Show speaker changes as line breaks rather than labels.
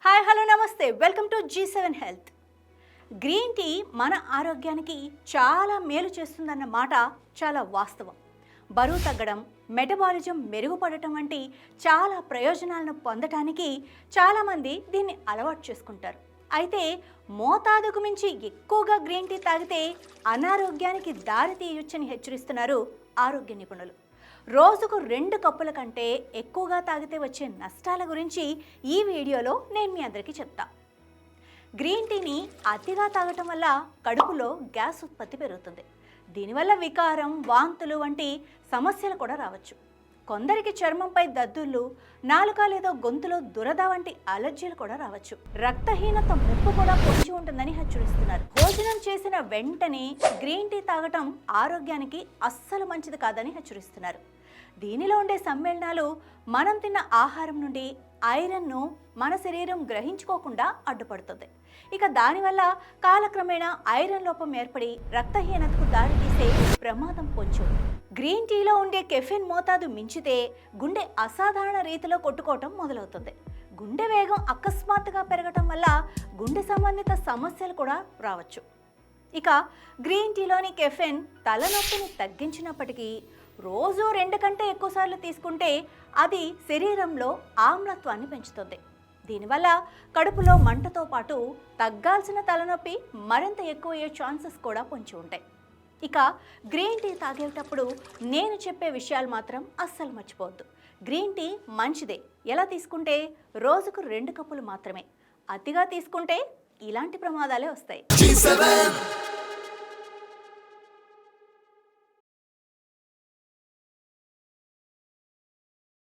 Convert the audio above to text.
Hi hello నమస్తే welcome to G7 health. Green tea మన ఆరోగ్యానికి చాలా మేలు చేస్తుందన్న మాట చాలా వాస్తవం. బరువు తగ్గడం, మెటబాలిజం మెరుగుపడటం వంటి చాలా ప్రయోజనాలను పొందటానికి చాలామంది దీన్ని అలవాటు చేసుకుంటారు. అయితే మోతాదుకు మించి ఎక్కువగా గ్రీన్ టీ తాగితే అనారోగ్యానికి దారి తీయొచ్చని హెచ్చరిస్తున్నారు ఆరోగ్య నిపుణులు. రోజుకు 2 కప్పుల కంటే ఎక్కువగా తాగితే వచ్చే నష్టాల గురించి ఈ వీడియోలో నేను మీ అందరికీ చెప్తా. గ్రీన్ టీని అతిగా తాగటం వల్ల కడుపులో గ్యాస్ ఉత్పత్తి పెరుగుతుంది. దీనివల్ల వికారం, వాంతులు వంటి సమస్యలు కూడా రావచ్చు. కొందరికి చర్మంపై దద్దుర్లు, నాలుక లేదా గొంతులో దురద వంటి అలర్జీలు కూడా రావచ్చు. రక్తహీనత ముప్పు కూడా పొంచి ఉంటుందని హెచ్చరిస్తున్నారు. భోజనం చేసిన వెంటనే గ్రీన్ టీ తాగటం ఆరోగ్యానికి అస్సలు మంచిది కాదని హెచ్చరిస్తున్నారు. దీనిలో ఉండే సమ్మేళనాలు మనం తిన్న ఆహారం నుండి ఐరన్ను మన శరీరం గ్రహించుకోకుండా అడ్డుపడుతుంది. ఇక దానివల్ల కాలక్రమేణా ఐరన్ లోపం ఏర్పడి రక్తహీనతకు దారితీసే ప్రమాదం పొంచి ఉంది. గ్రీన్ టీలో ఉండే కెఫిన్ మోతాదు మించితే గుండె అసాధారణ రీతిలో కొట్టుకోవటం మొదలవుతుంది. గుండె వేగం అకస్మాత్తుగా పెరగటం వల్ల గుండె సంబంధిత సమస్యలు కూడా రావచ్చు. ఇక గ్రీన్ టీలోని కెఫిన్ తలనొప్పిని తగ్గించినప్పటికీ రోజు 2 కంటే ఎక్కువసార్లు తీసుకుంటే అది శరీరంలో ఆమ్లత్వాన్ని పెంచుతుంది. దీనివల్ల కడుపులో మంటతో పాటు తగ్గాల్సిన తలనొప్పి మరింత ఎక్కువ అయ్యే ఛాన్సెస్ కూడా పొంచి ఉంటాయి. ఇక గ్రీన్ టీ తాగేటప్పుడు నేను చెప్పే విషయాలు మాత్రం అస్సలు మర్చిపోవద్దు. గ్రీన్ టీ మంచిదే, ఎలా తీసుకుంటే రోజుకు 2 కప్పులు మాత్రమే. అతిగా తీసుకుంటే ఇలాంటి ప్రమాదాలే వస్తాయి.